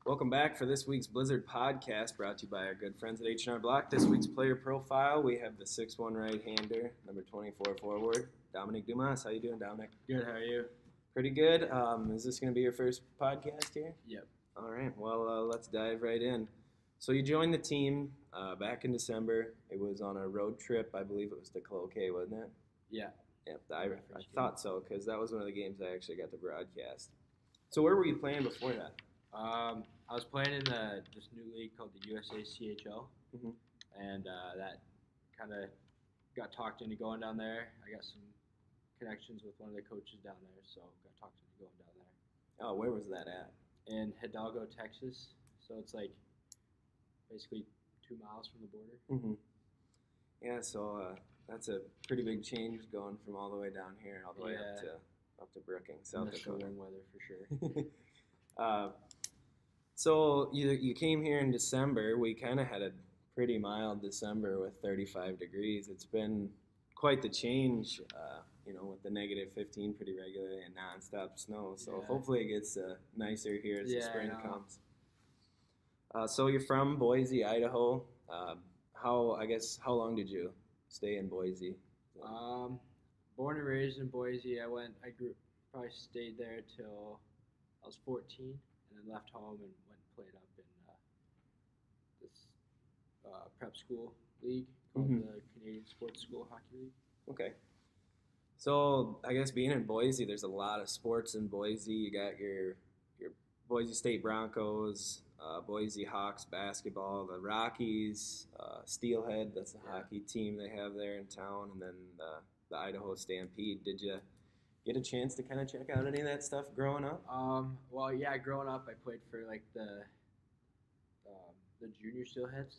Welcome back for this week's Blizzard podcast, brought to you by our good friends at H&R Block. This week's player profile, we have the 6'1" right-hander, number 24 forward, Dominic Dumas. How you doing, Dominic? Good, how are you? Pretty good. Is this going to be your first podcast here? Yep. All right, well, let's dive right in. So you joined the team back in December. It was on a road trip. I believe it was to Cloquet, wasn't it? Yeah. Yep, I thought so, because that was one of the games I actually got to broadcast. So where were you playing before that? I was playing in this new league called the USA CHL, and that kind of got talked into going down there. I got some connections with one of the coaches down there, so got talked into going down there. Oh, where was that at? In Hidalgo, Texas. So it's like basically 2 miles from the border. Yeah, so that's a pretty big change going from all the way down here all the way up to Brookings, South Dakota. Warm weather for sure. So you came here in December. We kind of had a pretty mild December with 35 degrees. It's been quite the change, with the negative 15 pretty regularly and nonstop snow. So hopefully it gets nicer here as the spring comes. So you're from Boise, Idaho. How long did you stay in Boise? Born and raised in Boise. Probably stayed there till I was 14, and then left home and went and played up in this prep school league called the Canadian Sports School Hockey League. Okay. So I guess being in Boise, there's a lot of sports in Boise. You got your Boise State Broncos, Boise Hawks basketball, the Rockies, Steelhead, that's the hockey team they have there in town, and then the Idaho Stampede. Did you get a chance to kind of check out any of that stuff growing up? Growing up I played for like the junior Steelheads.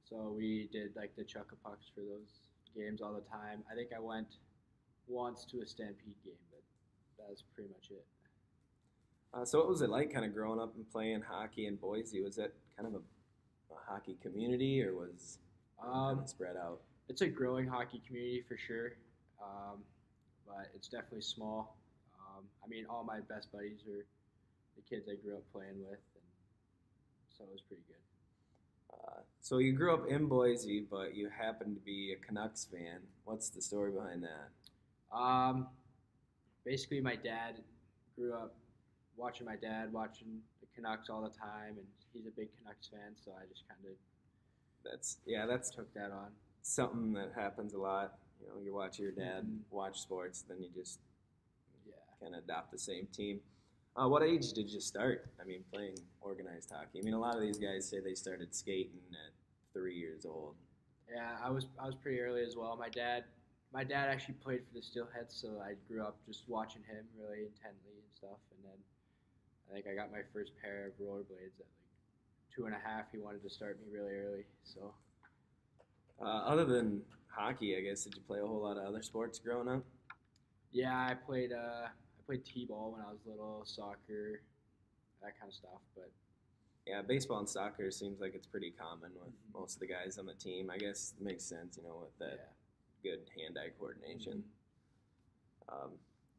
So we did like the chuck-a-pucks for those games all the time. I think I went once to a Stampede game, but that was pretty much it. So what was it like kind of growing up and playing hockey in Boise? Was it kind of a hockey community, or was it kind of spread out? It's a growing hockey community for sure, but it's definitely small. All my best buddies are the kids I grew up playing with, and so it was pretty good. So you grew up in Boise, but you happen to be a Canucks fan. What's the story behind that? Basically, my dad grew up watching the Canucks all the time, and he's a big Canucks fan, so I just kind of that's took that on. Something that happens a lot. You watch your dad watch sports, then you just kind of adopt the same team. What age did you start? Playing organized hockey. A lot of these guys say they started skating at 3 years old. Yeah, I was pretty early as well. My dad actually played for the Steelheads, so I grew up just watching him really intently and stuff. And then I think I got my first pair of rollerblades at like 2.5. He wanted to start me really early. So, other than hockey, I guess, did you play a whole lot of other sports growing up? Yeah, I played t-ball when I was little, soccer, that kind of stuff. But yeah, baseball and soccer seems like it's pretty common with most of the guys on the team. I guess it makes sense, with that good hand-eye coordination.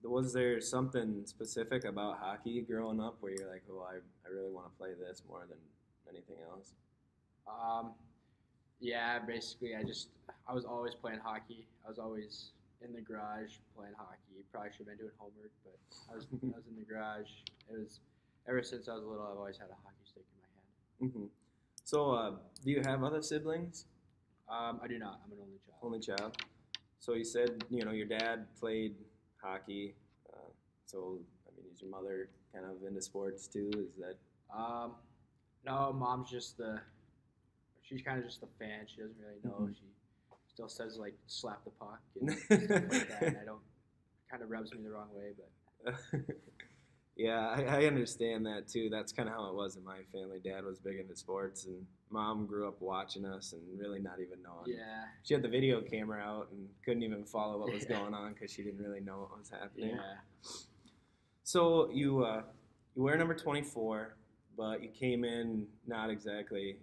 Was there something specific about hockey growing up where you're like, oh, I really want to play this more than anything else? Basically, I was always playing hockey. I was always in the garage playing hockey. Probably should have been doing homework, but I was in the garage. It was ever since I was little. I've always had a hockey stick in my hand. So, do you have other siblings? I do not. I'm an only child. Only child. So you said your dad played hockey. So is your mother kind of into sports too? Is that? No, mom's she's kind of just a fan. She doesn't really know. She still says like slap the puck and stuff like that. And kind of rubs me the wrong way, but. Yeah, I understand that too. That's kind of how it was in my family. Dad was big into sports, and Mom grew up watching us and really not even knowing. Yeah. She had the video camera out and couldn't even follow what was going on because she didn't really know what was happening. Yeah. So you wear number 24, but you came in not exactly,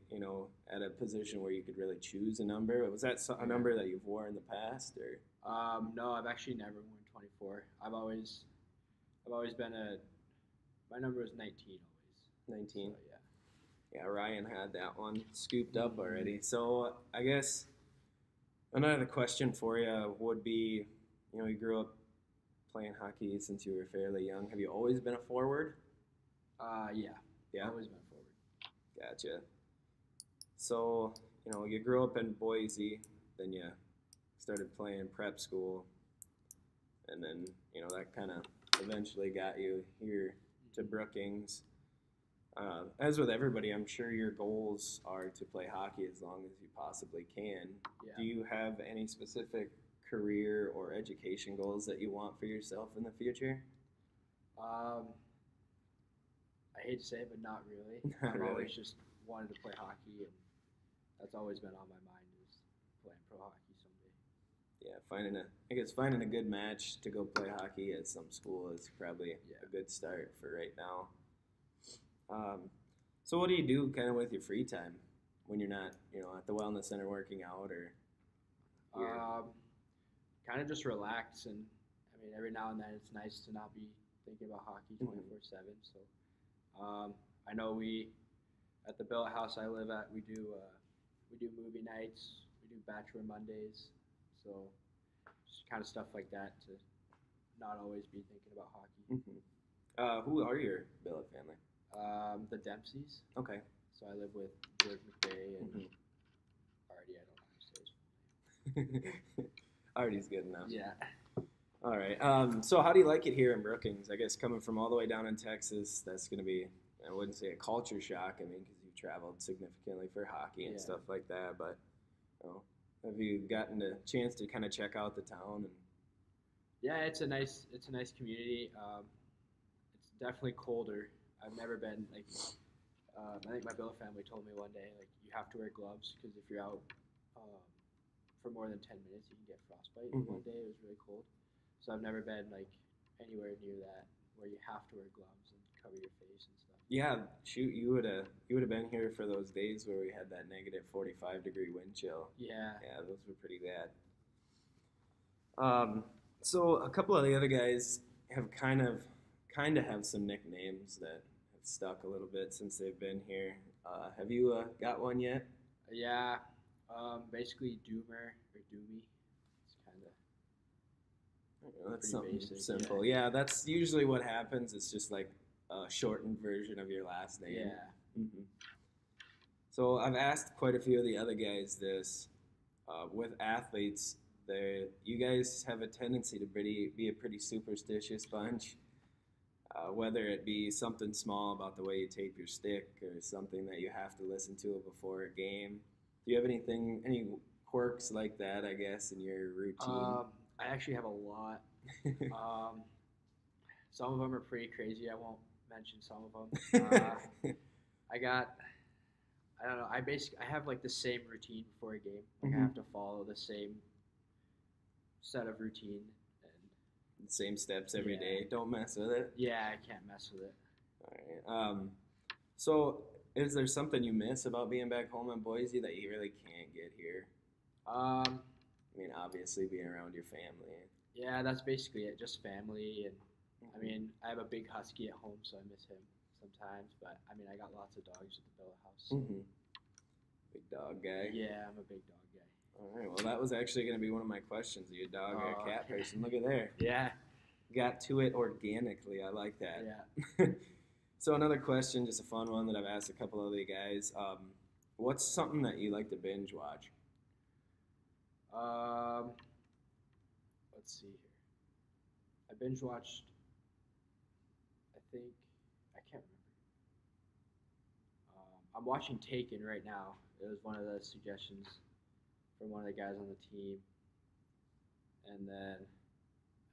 at a position where you could really choose a number. Was that a number that you've worn in the past, or? No, I've actually never worn 24. I've always been my number was 19 always. 19. So, Yeah, Ryan had that one scooped up already. So I guess another question for you would be, you grew up playing hockey since you were fairly young. Have you always been a forward? Yeah. Yeah, Always been forward. gotcha. So, you grew up in Boise, then you started playing prep school, and then, that kind of eventually got you here to Brookings. As with everybody, I'm sure your goals are to play hockey as long as you possibly can. Yeah. Do you have any specific career or education goals that you want for yourself in the future? I hate to say it, but not really. Not I've really. always just wanted to play hockey, and that's always been on my mind is playing pro hockey someday. Yeah, I guess finding a good match to go play hockey at some school is probably a good start for right now. So what do you do kind of with your free time when you're not, at the wellness center working out or? Kind of just relax, and I mean every now and then it's nice to not be thinking about hockey 24/7. So I know we at the billet house I live at we do movie nights, we do Bachelor Mondays, so just kind of stuff like that to not always be thinking about hockey. Who are your billet family? The Dempseys. Okay. So I live with George McVay and Artie. I don't know how to say his full name. Artie's good enough. Yeah. All right. So how do you like it here in Brookings? I guess coming from all the way down in Texas, that's going to be, I wouldn't say a culture shock. I mean, because you've traveled significantly for hockey and stuff like that. But have you gotten a chance to kind of check out the town? And yeah, it's a nice community. It's definitely colder. I've never been like. I think my billet family told me one day like you have to wear gloves because if you're out for more than 10 minutes, you can get frostbite. And one day it was really cold, so I've never been like anywhere near that where you have to wear gloves and cover your face and stuff. Yeah, shoot, you would have been here for those days where we had that negative 45-degree wind chill. Yeah. Yeah, those were pretty bad. So a couple of the other guys have kind of have some nicknames that have stuck a little bit since they've been here. Have you got one yet? Yeah. Basically Doomer or Doomy. It's kind of That's pretty something basic, simple. Yeah, that's usually what happens. It's just like a shortened version of your last name. Yeah. So I've asked quite a few of the other guys this. With athletes, you guys have a tendency to be a pretty superstitious bunch. Whether it be something small about the way you tape your stick or something that you have to listen to before a game. Do you have any quirks like that, I guess, in your routine? I actually have a lot. Some of them are pretty crazy. I won't mention some of them. I don't know. I have like the same routine before a game. Like I have to follow the same set of routine and same steps every day. Don't mess with it. Yeah, I can't mess with it. All right. So is there something you miss about being back home in Boise that you really can't get here? I mean, obviously being around your family. Yeah, that's basically it. Just family, and I mean, I have a big husky at home, so I miss him sometimes. But I mean, I got lots of dogs at the billet house. Big dog guy. Yeah, I'm a big dog guy. All right. Well, that was actually going to be one of my questions. Are you a dog or a cat person? Look at there. Yeah. Got to it organically. I like that. Yeah. So another question, just a fun one that I've asked a couple of the guys. What's something that you like to binge watch? Let's see here. I binge watched. I can't remember. I'm watching Taken right now. It was one of the suggestions from one of the guys on the team. And then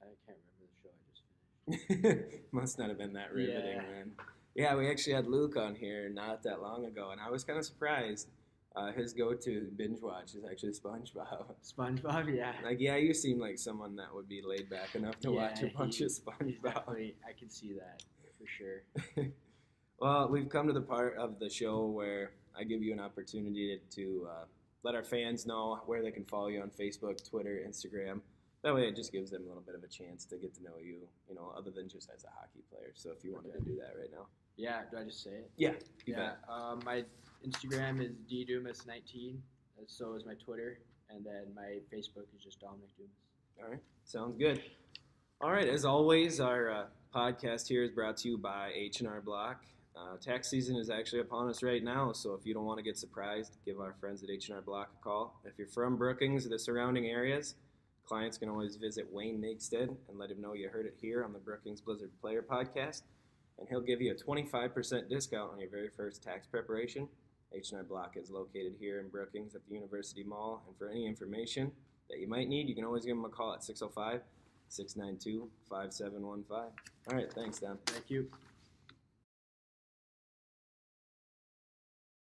I can't remember the show I just finished. Must not have been that riveting, man. Yeah, we actually had Luke on here not that long ago, and I was kind of surprised. His go-to binge watch is actually SpongeBob. SpongeBob, yeah. Like, yeah, you seem like someone that would be laid back enough to watch a bunch of SpongeBob. I can see that for sure. Well, we've come to the part of the show where I give you an opportunity to let our fans know where they can follow you on Facebook, Twitter, Instagram. That way it just gives them a little bit of a chance to get to know you, other than just as a hockey player. So if you wanted to do that right now. Yeah, do I just say it? Yeah, you Yeah. bet. My Instagram is ddumas19. So is my Twitter, and then my Facebook is just Dominic Dumas. All right, sounds good. All right, as always, our podcast here is brought to you by H&R Block. Tax season is actually upon us right now, so if you don't want to get surprised, give our friends at H&R Block a call. If you're from Brookings or the surrounding areas, clients can always visit Wayne Nakestead and let him know you heard it here on the Brookings Blizzard Player Podcast, and he'll give you a 25% discount on your very first tax preparation. H&R Block is located here in Brookings at the University Mall, and for any information that you might need, you can always give them a call at 605-692-5715. All right, thanks, Dan. Thank you.